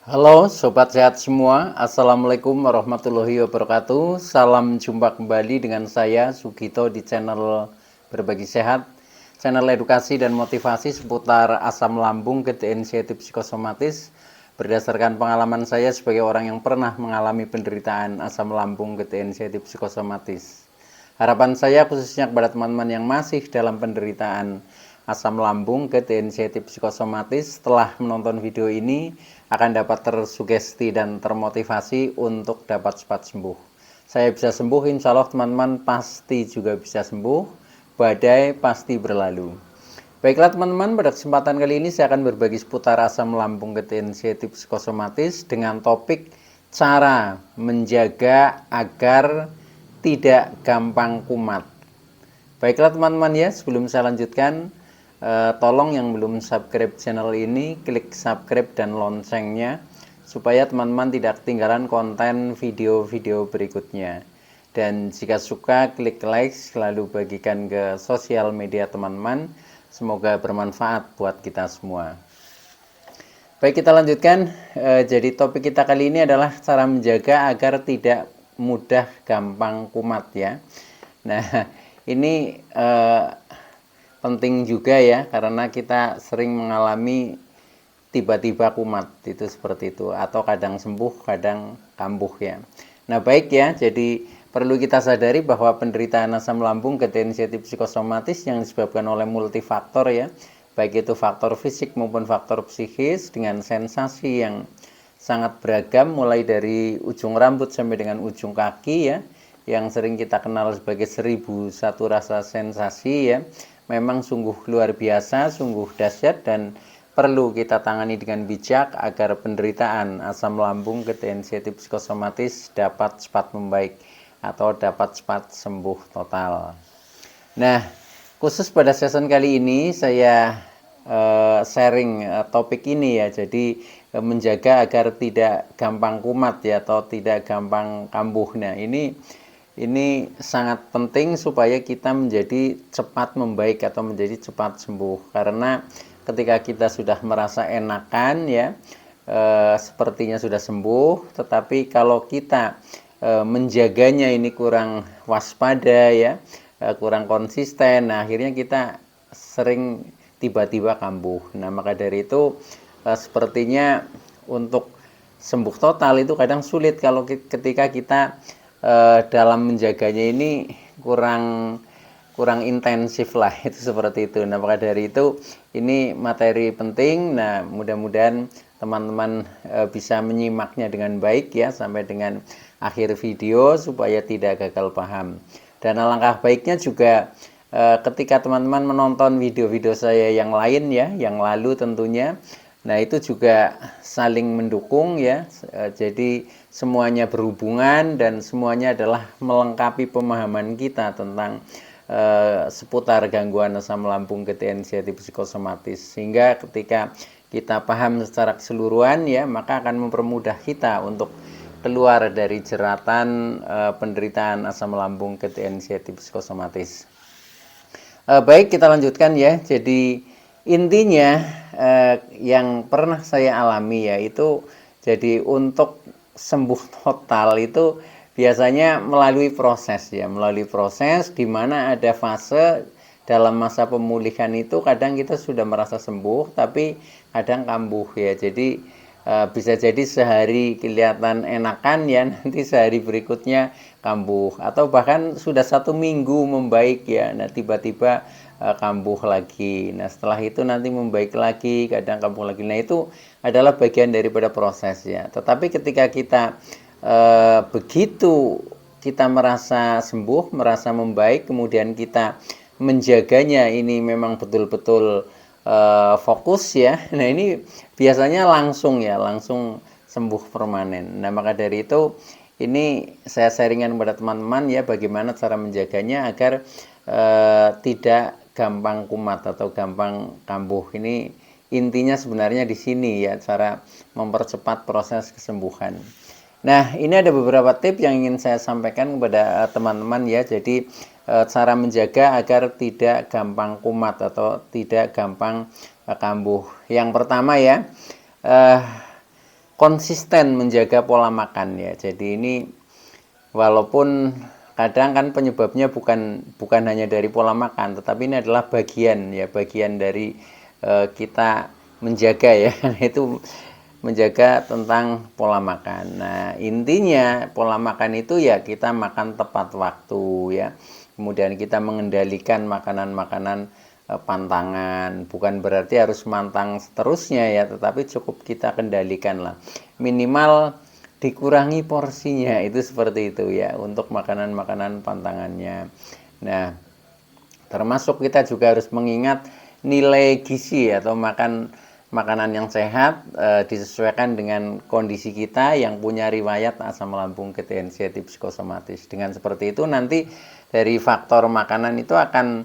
Halo Sobat Sehat semua, Assalamualaikum warahmatullahi wabarakatuh. Salam jumpa kembali dengan saya Sugito di channel Berbagi Sehat, channel edukasi dan motivasi seputar asam lambung, anxiety psikosomatis. Berdasarkan pengalaman saya sebagai orang yang pernah mengalami penderitaan asam lambung, anxiety psikosomatis. Harapan saya khususnya kepada teman-teman yang masih dalam penderitaan asam lambung, anxiety psikosomatis, setelah menonton video ini akan dapat tersugesti dan termotivasi untuk dapat cepat sembuh. Saya bisa sembuh, insya Allah teman-teman pasti juga bisa sembuh. Badai pasti berlalu. Baiklah teman-teman, pada kesempatan kali ini saya akan berbagi seputar asam lambung, anxiety psikosomatis dengan topik cara menjaga agar tidak gampang kumat. Baiklah teman-teman ya, sebelum saya lanjutkan, tolong yang belum subscribe channel ini klik subscribe dan loncengnya supaya teman-teman tidak ketinggalan konten video-video berikutnya. Dan jika suka klik like, lalu bagikan ke sosial media teman-teman. Semoga bermanfaat buat kita semua. Baik, kita lanjutkan. Jadi topik kita kali ini adalah cara menjaga agar tidak mudah gampang kumat ya. Nah, ini penting juga ya, karena kita sering mengalami tiba-tiba kumat itu seperti itu, atau kadang sembuh kadang kambuh ya. Nah baik ya, jadi perlu kita sadari bahwa penderitaan asam lambung, anxiety psikosomatis yang disebabkan oleh multifaktor ya, baik itu faktor fisik maupun faktor psikis dengan sensasi yang sangat beragam, mulai dari ujung rambut sampai dengan ujung kaki ya, yang sering kita kenal sebagai 1001 rasa sensasi ya. Memang sungguh luar biasa, sungguh dahsyat, dan perlu kita tangani dengan bijak agar penderitaan asam lambung, anxiety psikosomatis dapat cepat membaik atau dapat cepat sembuh total. Nah, khusus pada season kali ini saya sharing topik ini ya, jadi menjaga agar tidak gampang kumat ya, atau tidak gampang kambuh. Nah, ini sangat penting supaya kita menjadi cepat membaik atau menjadi cepat sembuh. Karena ketika kita sudah merasa enakan ya, sepertinya sudah sembuh, tetapi kalau kita menjaganya ini kurang waspada ya, kurang konsisten, nah akhirnya kita sering tiba-tiba kambuh. Nah maka dari itu sepertinya untuk sembuh total itu kadang sulit kalau ketika kita dalam menjaganya ini kurang intensif lah, itu seperti itu. Nah maka dari itu ini materi penting. Nah mudah-mudahan teman-teman bisa menyimaknya dengan baik ya sampai dengan akhir video supaya tidak gagal paham. Dan alangkah baiknya juga ketika teman-teman menonton video-video saya yang lain ya, yang lalu tentunya, nah itu juga saling mendukung ya. Jadi semuanya berhubungan dan semuanya adalah melengkapi pemahaman kita tentang seputar gangguan asam lambung, anxiety psikosomatis. Sehingga ketika kita paham secara keseluruhan ya, maka akan mempermudah kita untuk keluar dari jeratan penderitaan asam lambung, anxiety psikosomatis. Baik, kita lanjutkan ya. Jadi intinya yang pernah saya alami ya, itu jadi untuk sembuh total itu biasanya melalui proses ya, melalui proses di mana ada fase dalam masa pemulihan itu kadang kita sudah merasa sembuh tapi kadang kambuh ya. Jadi bisa jadi sehari kelihatan enakan ya, nanti sehari berikutnya kambuh, atau bahkan sudah 1 minggu membaik ya, nah tiba-tiba kambuh lagi. Nah setelah itu nanti membaik lagi, kadang kambuh lagi. Nah itu adalah bagian daripada proses ya. Tetapi ketika kita begitu kita merasa sembuh, merasa membaik, kemudian kita menjaganya, ini memang betul-betul fokus ya. Nah ini biasanya langsung ya, langsung sembuh permanen. Nah maka dari itu ini saya sharingkan kepada teman-teman ya, bagaimana cara menjaganya agar tidak gampang kumat atau gampang kambuh. Ini intinya sebenarnya di sini ya, cara mempercepat proses kesembuhan. Nah ini ada beberapa tips yang ingin saya sampaikan kepada teman-teman ya. Jadi cara menjaga agar tidak gampang kumat atau tidak gampang kambuh. Yang pertama ya, konsisten menjaga pola makan ya. Jadi ini walaupun kadang kan penyebabnya bukan hanya dari pola makan, tetapi ini adalah bagian dari kita menjaga ya. Itu menjaga tentang pola makan. Nah, intinya pola makan itu ya kita makan tepat waktu ya. Kemudian kita mengendalikan makanan-makanan pantangan. Bukan berarti harus mantang seterusnya ya, tetapi cukup kita kendalikan lah. Minimal dikurangi porsinya, itu seperti itu ya untuk makanan-makanan pantangannya. Nah, termasuk kita juga harus mengingat nilai gizi atau makanan yang sehat disesuaikan dengan kondisi kita yang punya riwayat asam lambung ketensiatif psikosomatis. Dengan seperti itu nanti dari faktor makanan itu akan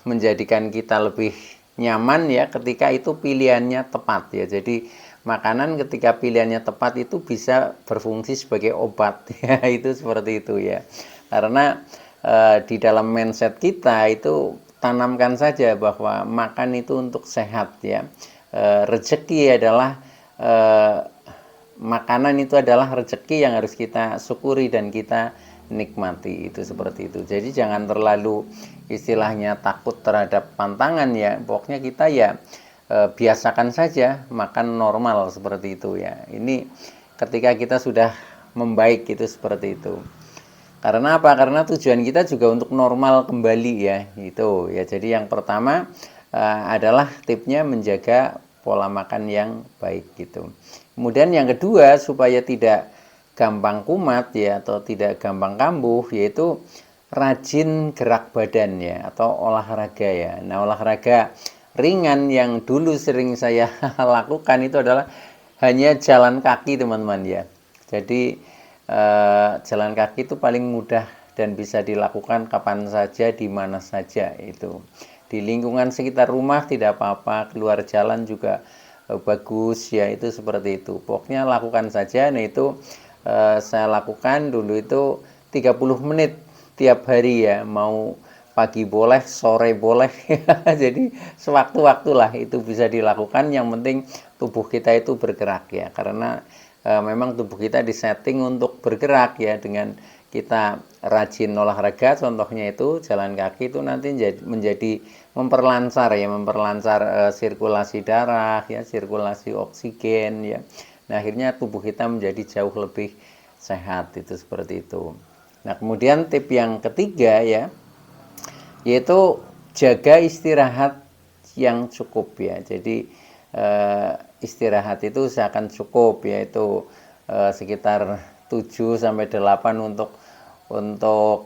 menjadikan kita lebih nyaman ya ketika itu pilihannya tepat ya. Jadi makanan ketika pilihannya tepat itu bisa berfungsi sebagai obat ya, itu seperti itu ya. Karena di dalam mindset kita itu tanamkan saja bahwa makan itu untuk sehat ya. Rezeki adalah makanan itu adalah rezeki yang harus kita syukuri dan kita nikmati, itu seperti itu. Jadi jangan terlalu istilahnya takut terhadap pantangan ya. Pokoknya kita ya biasakan saja makan normal seperti itu ya. Ini ketika kita sudah membaik itu seperti itu. Karena apa? Karena tujuan kita juga untuk normal kembali ya, itu ya. Jadi yang pertama adalah tipnya menjaga pola makan yang baik gitu. Kemudian yang kedua, supaya tidak gampang kumat ya atau tidak gampang kambuh, yaitu rajin gerak badan ya atau olahraga ya. Nah, olahraga ringan yang dulu sering saya lakukan itu adalah hanya jalan kaki teman-teman ya. Jadi jalan kaki itu paling mudah dan bisa dilakukan kapan saja, di mana saja itu. Di lingkungan sekitar rumah tidak apa-apa, keluar jalan juga bagus ya, itu seperti itu. Pokoknya lakukan saja. Nah itu saya lakukan dulu itu 30 menit tiap hari ya, mau pagi boleh, sore boleh. Jadi sewaktu-waktu lah itu bisa dilakukan, yang penting tubuh kita itu bergerak ya, karena memang tubuh kita disetting untuk bergerak ya. Dengan kita rajin olahraga, contohnya itu jalan kaki, itu nanti menjadi memperlancar ya, memperlancar sirkulasi darah ya, sirkulasi oksigen ya. Nah, akhirnya tubuh kita menjadi jauh lebih sehat, itu seperti itu. Nah, kemudian tip yang ketiga ya, yaitu jaga istirahat yang cukup ya. Jadi istirahat itu usahakan cukup, yaitu sekitar 7 sampai 8 untuk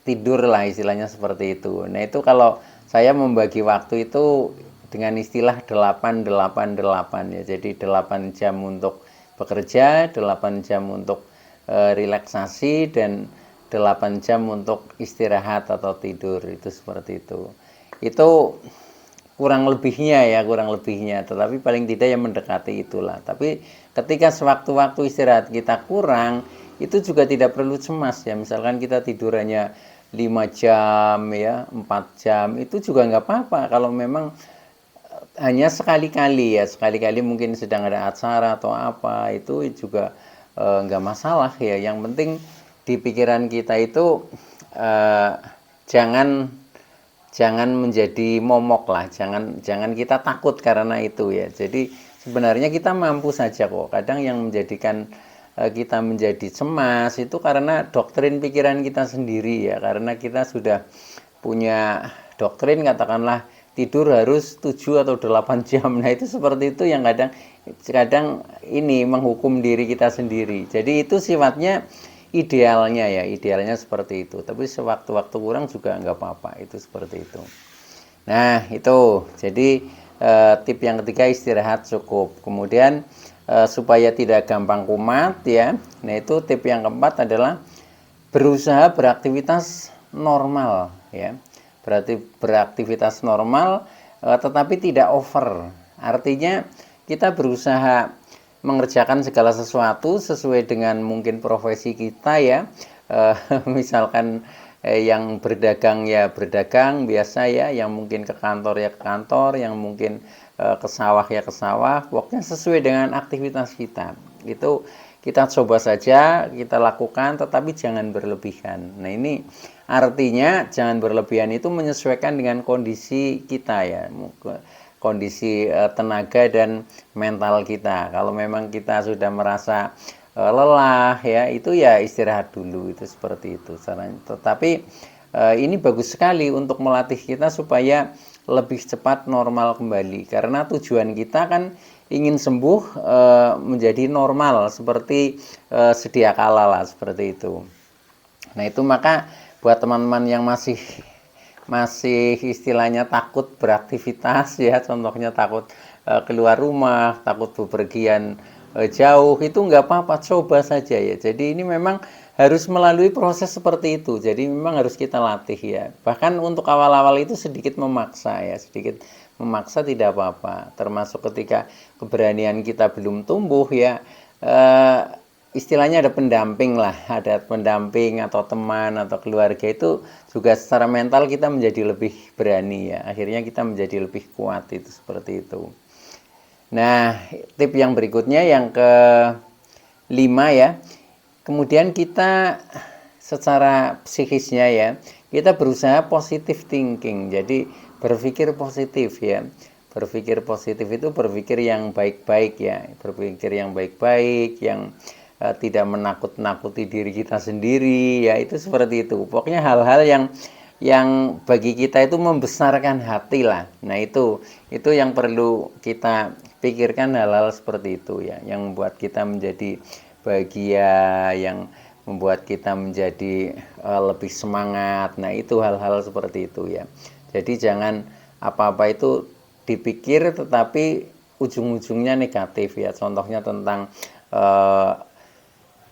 tidur lah, istilahnya seperti itu. Nah, itu kalau saya membagi waktu itu dengan istilah 8-8-8 ya. Jadi 8 jam untuk bekerja, 8 jam untuk relaksasi, dan 8 jam untuk istirahat atau tidur, itu seperti itu. Itu kurang lebihnya ya, tetapi paling tidak yang mendekati itulah. Tapi ketika sewaktu-waktu istirahat kita kurang, itu juga tidak perlu cemas ya. Misalkan kita tidur hanya 5 jam ya, 4 jam, itu juga nggak apa-apa kalau memang hanya sekali-kali ya, sekali-kali mungkin sedang ada acara atau apa, itu juga nggak masalah ya. Yang penting di pikiran kita itu jangan menjadi momok lah, jangan kita takut karena itu ya. Jadi sebenarnya kita mampu saja kok. Kadang yang menjadikan kita menjadi cemas itu karena doktrin pikiran kita sendiri ya, karena kita sudah punya doktrin katakanlah tidur harus 7 atau 8 jam. Nah, itu seperti itu yang kadang ini menghukum diri kita sendiri. Jadi itu sifatnya idealnya seperti itu. Tapi sewaktu-waktu kurang juga nggak apa-apa, itu seperti itu. Nah, itu jadi tip yang ketiga, istirahat cukup. Kemudian supaya tidak gampang kumat ya. Nah, itu tip yang keempat adalah berusaha beraktivitas normal ya. Berarti beraktivitas normal tetapi tidak over. Artinya kita berusaha mengerjakan segala sesuatu sesuai dengan mungkin profesi kita ya. Misalkan yang berdagang ya berdagang biasa ya, yang mungkin ke kantor ya ke kantor, yang mungkin ke sawah ya ke sawah, pokoknya sesuai dengan aktivitas kita. Itu kita coba saja, kita lakukan, tetapi jangan berlebihan. Nah ini artinya jangan berlebihan itu menyesuaikan dengan kondisi kita ya, kondisi tenaga dan mental kita. Kalau memang kita sudah merasa lelah ya, itu ya istirahat dulu, itu seperti itu caranya. Tetapi ini bagus sekali untuk melatih kita supaya lebih cepat normal kembali, karena tujuan kita kan ingin sembuh menjadi normal seperti sedia kala lah, seperti itu. Nah itu maka buat teman-teman yang masih istilahnya takut beraktivitas ya, contohnya takut keluar rumah, takut bepergian jauh, itu nggak apa-apa, coba saja ya. Jadi ini memang harus melalui proses seperti itu, jadi memang harus kita latih ya. Bahkan untuk awal-awal itu sedikit memaksa ya, sedikit memaksa tidak apa-apa, termasuk ketika keberanian kita belum tumbuh ya, istilahnya ada pendamping lah, ada pendamping atau teman atau keluarga, itu juga secara mental kita menjadi lebih berani ya, akhirnya kita menjadi lebih kuat, itu seperti itu. Nah tip yang berikutnya yang ke-5 ya, kemudian kita secara psikisnya ya, kita berusaha positive thinking, jadi berpikir positif ya. Berpikir positif itu berpikir yang baik-baik ya, berpikir yang baik-baik, yang tidak menakut-nakuti diri kita sendiri ya, itu seperti itu. Pokoknya hal-hal yang bagi kita itu membesarkan hati lah. Nah itu yang perlu kita pikirkan, hal-hal seperti itu ya, yang membuat kita menjadi bahagia, yang membuat kita menjadi lebih semangat. Nah itu hal-hal seperti itu ya. Jadi jangan apa-apa itu dipikir tetapi ujung-ujungnya negatif ya. Contohnya tentang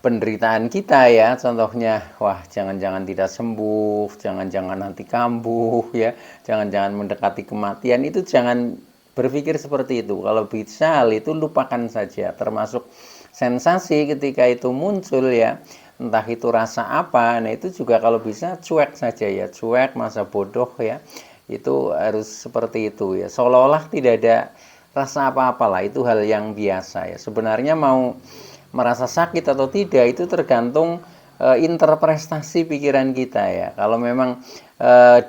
penderitaan kita ya, contohnya wah jangan-jangan tidak sembuh, jangan-jangan nanti kambuh ya, jangan-jangan mendekati kematian, itu jangan berpikir seperti itu. Kalau bisa hal itu lupakan saja, termasuk sensasi ketika itu muncul ya, entah itu rasa apa, nah itu juga kalau bisa cuek saja ya, cuek, masa bodoh ya, itu harus seperti itu ya, seolah-olah tidak ada rasa apa-apa lah, itu hal yang biasa ya. Sebenarnya mau merasa sakit atau tidak itu tergantung interpretasi pikiran kita ya. Kalau memang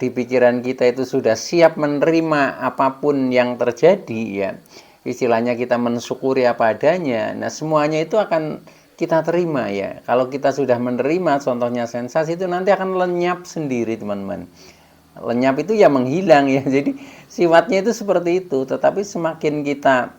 di pikiran kita itu sudah siap menerima apapun yang terjadi ya, istilahnya kita mensyukuri apa adanya, nah semuanya itu akan kita terima ya. Kalau kita sudah menerima, contohnya sensasi itu nanti akan lenyap sendiri teman-teman. Lenyap itu ya menghilang ya, jadi sifatnya itu seperti itu. Tetapi semakin kita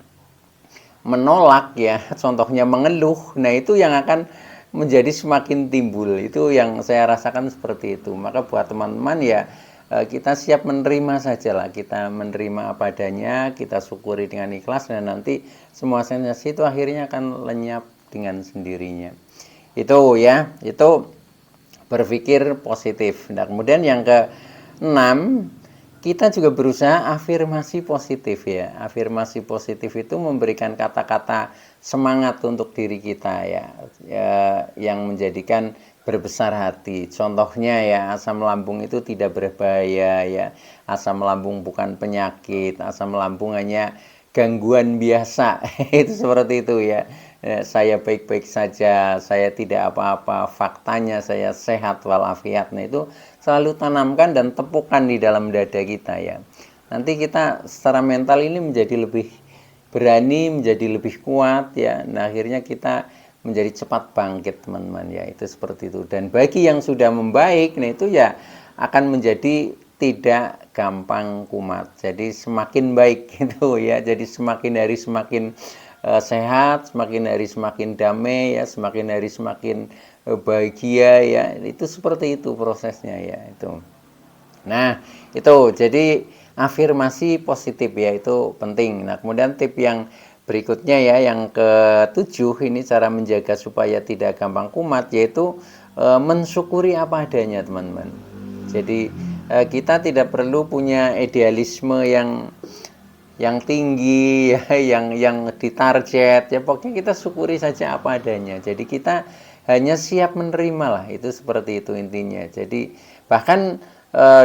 menolak ya, contohnya mengeluh, nah itu yang akan menjadi semakin timbul. Itu yang saya rasakan seperti itu. Maka buat teman-teman ya, kita siap menerima saja lah, kita menerima apa adanya, kita syukuri dengan ikhlas, dan nanti semua sensasi itu akhirnya akan lenyap dengan sendirinya. Itu ya, itu berpikir positif. Nah kemudian yang ke-6, kita juga berusaha afirmasi positif ya. Afirmasi positif itu memberikan kata-kata semangat untuk diri kita ya, yang menjadikan berbesar hati. Contohnya ya, asam lambung itu tidak berbahaya ya, asam lambung bukan penyakit, asam lambung hanya gangguan biasa. Itu seperti itu ya. Saya baik-baik saja, saya tidak apa-apa, faktanya saya sehat walafiat. Nah itu selalu tanamkan dan tepukan di dalam dada kita ya. Nanti kita secara mental ini menjadi lebih berani, menjadi lebih kuat ya. Nah akhirnya kita menjadi cepat bangkit teman-teman ya, itu seperti itu. Dan bagi yang sudah membaik, nah itu ya akan menjadi tidak gampang kumat, jadi semakin baik gitu ya, jadi semakin hari semakin sehat, semakin hari semakin damai ya, semakin hari semakin bahagia ya, itu seperti itu prosesnya ya itu. Nah itu jadi afirmasi positif ya, itu penting. Nah kemudian tip yang berikutnya ya, yang ke-7, ini cara menjaga supaya tidak gampang kumat, yaitu mensyukuri apa adanya teman-teman. Jadi kita tidak perlu punya idealisme yang tinggi ya, yang ditarget ya, pokoknya kita syukuri saja apa adanya. Jadi kita hanya siap menerima lah, itu seperti itu intinya. Jadi bahkan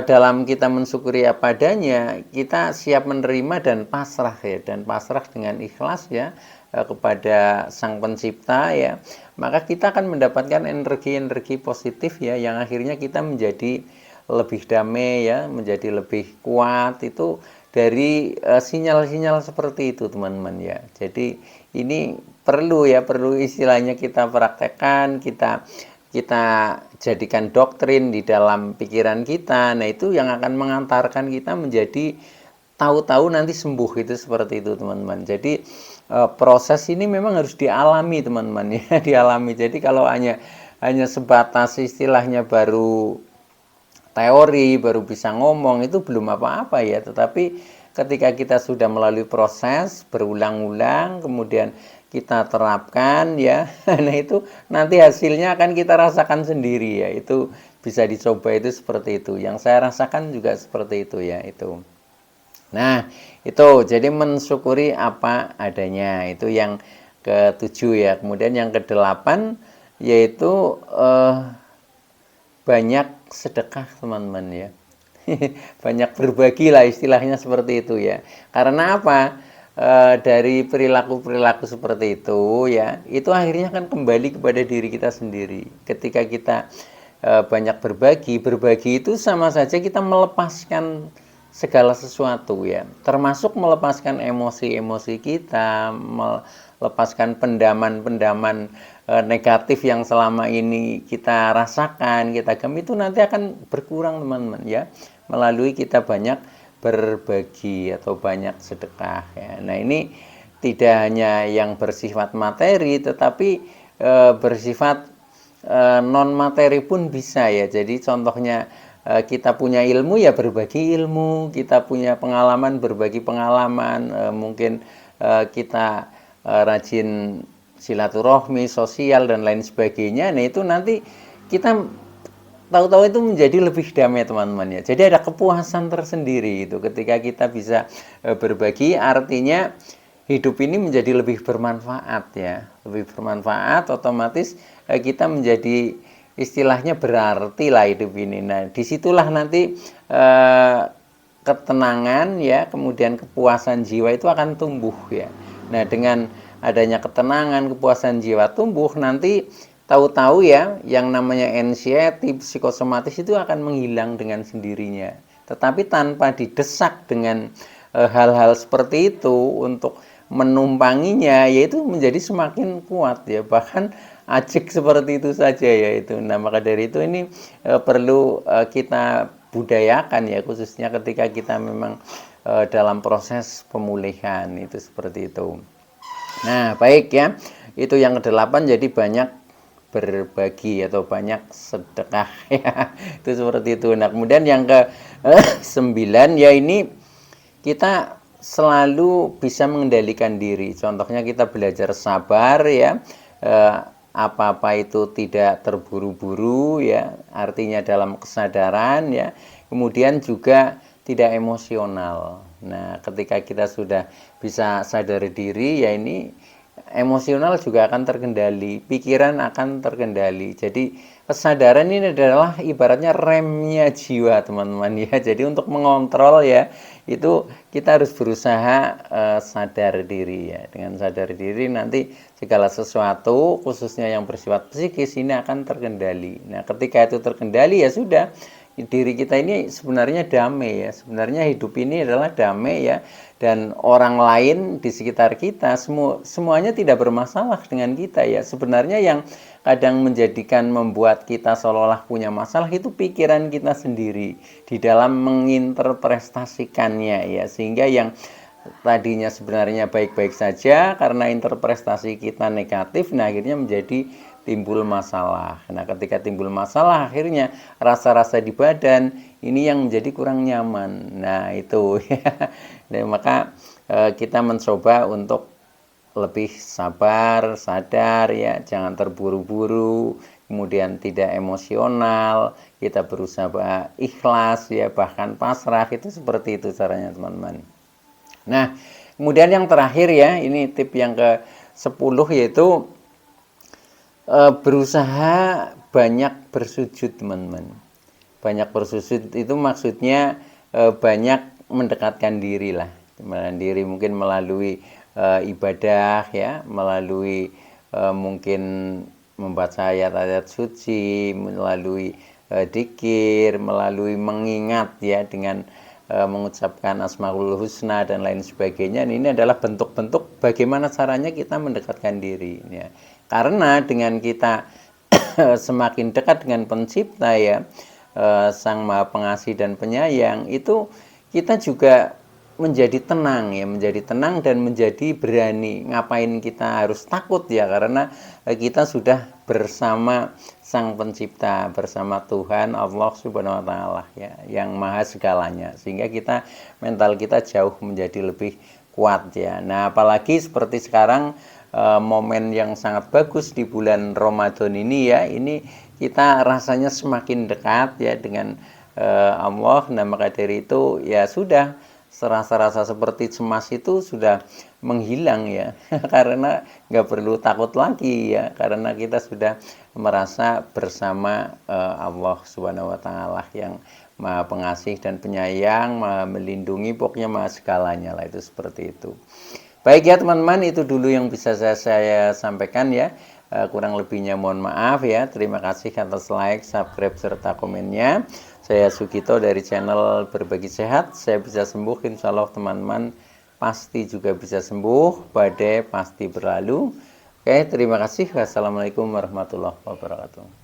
dalam kita mensyukuri apa adanya, kita siap menerima dan pasrah ya, dan pasrah dengan ikhlas ya kepada Sang Pencipta ya, maka kita akan mendapatkan energi-energi positif ya, yang akhirnya kita menjadi lebih damai ya, menjadi lebih kuat itu dari sinyal-sinyal seperti itu teman-teman ya. Jadi ini perlu ya, perlu istilahnya kita praktekkan, kita jadikan doktrin di dalam pikiran kita. Nah, itu yang akan mengantarkan kita menjadi tahu-tahu nanti sembuh, itu seperti itu teman-teman. Jadi proses ini memang harus dialami teman-teman ya, dialami. Jadi kalau hanya sebatas istilahnya baru teori, baru bisa ngomong, itu belum apa-apa ya. Tetapi ketika kita sudah melalui proses berulang-ulang, kemudian kita terapkan ya, nah itu nanti hasilnya akan kita rasakan sendiri ya. Itu bisa dicoba, itu seperti itu. Yang saya rasakan juga seperti itu ya, itu. Nah, itu jadi mensyukuri apa adanya, itu yang ketujuh ya. Kemudian yang kedelapan yaitu banyak sedekah teman-teman ya. Banyak berbagi lah istilahnya seperti itu ya. Karena apa? Dari perilaku-perilaku seperti itu ya, itu akhirnya kan kembali kepada diri kita sendiri. Ketika kita banyak berbagi itu sama saja kita melepaskan segala sesuatu ya, termasuk melepaskan emosi-emosi kita, melepaskan pendaman-pendaman negatif yang selama ini kita rasakan, kita gem, itu nanti akan berkurang teman-teman ya, melalui kita banyak berbagi atau banyak sedekah ya. Nah, ini tidak hanya yang bersifat materi, tetapi bersifat non materi pun bisa ya. Jadi contohnya kita punya ilmu ya berbagi ilmu, kita punya pengalaman berbagi pengalaman, mungkin kita rajin silaturahmi sosial dan lain sebagainya. Nah, itu nanti kita tahu-tahu itu menjadi lebih damai teman-teman ya. Jadi ada kepuasan tersendiri itu ketika kita bisa berbagi, artinya hidup ini menjadi lebih bermanfaat ya, lebih bermanfaat, otomatis kita menjadi istilahnya berarti lah hidup ini. Nah, disitulah nanti ketenangan ya, kemudian kepuasan jiwa itu akan tumbuh ya. Nah, dengan adanya ketenangan, kepuasan jiwa tumbuh, nanti tahu-tahu ya, yang namanya anxiety, psikosomatis itu akan menghilang dengan sendirinya. Tetapi tanpa didesak dengan hal-hal seperti itu untuk menumpanginya, yaitu menjadi semakin kuat ya, bahkan ajik seperti itu saja ya itu. Nah, maka dari itu ini perlu kita budayakan ya, khususnya ketika kita memang dalam proses pemulihan, itu seperti itu. Nah, baik ya, itu yang kedelapan, jadi banyak berbagi atau banyak sedekah ya, itu seperti itu. Nah, kemudian yang ke sembilan ya, ini kita selalu bisa mengendalikan diri. Contohnya kita belajar sabar ya, apa-apa itu tidak terburu-buru ya, artinya dalam kesadaran ya, kemudian juga tidak emosional. Nah, ketika kita sudah bisa sadar diri ya, ini emosional juga akan terkendali, pikiran akan terkendali. Jadi kesadaran ini adalah ibaratnya remnya jiwa teman-teman ya. Jadi untuk mengontrol ya, itu kita harus berusaha sadar diri ya. Dengan sadar diri nanti segala sesuatu khususnya yang bersifat psikis ini akan terkendali. Nah, ketika itu terkendali ya sudah, diri kita ini sebenarnya damai ya, sebenarnya hidup ini adalah damai ya, dan orang lain di sekitar kita semuanya tidak bermasalah dengan kita ya. Sebenarnya yang kadang menjadikan membuat kita seolah-olah punya masalah itu pikiran kita sendiri di dalam menginterpretasikannya ya, sehingga yang tadinya sebenarnya baik-baik saja karena interpretasi kita negatif, nah akhirnya menjadi timbul masalah. Nah, ketika timbul masalah, akhirnya rasa-rasa di badan ini yang menjadi kurang nyaman. Nah, itu ya. Nah, maka kita mencoba untuk lebih sabar, sadar ya, jangan terburu-buru, kemudian tidak emosional, kita berusaha ikhlas ya, bahkan pasrah, itu seperti itu caranya teman-teman. Nah, kemudian yang terakhir ya, ini tip yang ke-10 yaitu berusaha banyak bersujud teman-teman. Banyak bersusut itu maksudnya banyak mendekatkan diri lah, mendekatkan diri mungkin melalui ibadah ya, melalui mungkin membaca ayat-ayat suci, melalui dzikir, melalui mengingat ya dengan mengucapkan Asmaul Husna dan lain sebagainya. Ini adalah bentuk-bentuk bagaimana caranya kita mendekatkan diri ya. Karena dengan kita semakin dekat dengan pencipta ya, Sang Maha Pengasih dan Penyayang, itu kita juga menjadi tenang ya, menjadi tenang dan menjadi berani. Ngapain kita harus takut ya, karena kita sudah bersama Sang Pencipta, bersama Tuhan Allah Subhanahu wa taala ya, yang maha segalanya. Sehingga kita mental kita jauh menjadi lebih kuat ya. Nah, apalagi seperti sekarang momen yang sangat bagus di bulan Ramadan ini ya, ini kita rasanya semakin dekat ya dengan Allah. Nah, maka dari itu ya sudah, rasa-rasa seperti cemas itu sudah menghilang ya karena nggak perlu takut lagi ya, karena kita sudah merasa bersama Allah Subhanahu wa taala yang Maha Pengasih dan Penyayang, Maha Melindungi, pokoknya Maha segalanya lah, itu seperti itu. Baik ya teman-teman, itu dulu yang bisa saya sampaikan ya. Kurang lebihnya mohon maaf ya. Terima kasih atas like, subscribe, serta komennya. Saya Sugito dari channel Berbagi Sehat. Saya bisa sembuh, insya Allah teman-teman pasti juga bisa sembuh. Badai pasti berlalu. Oke, terima kasih. Wassalamualaikum warahmatullahi wabarakatuh.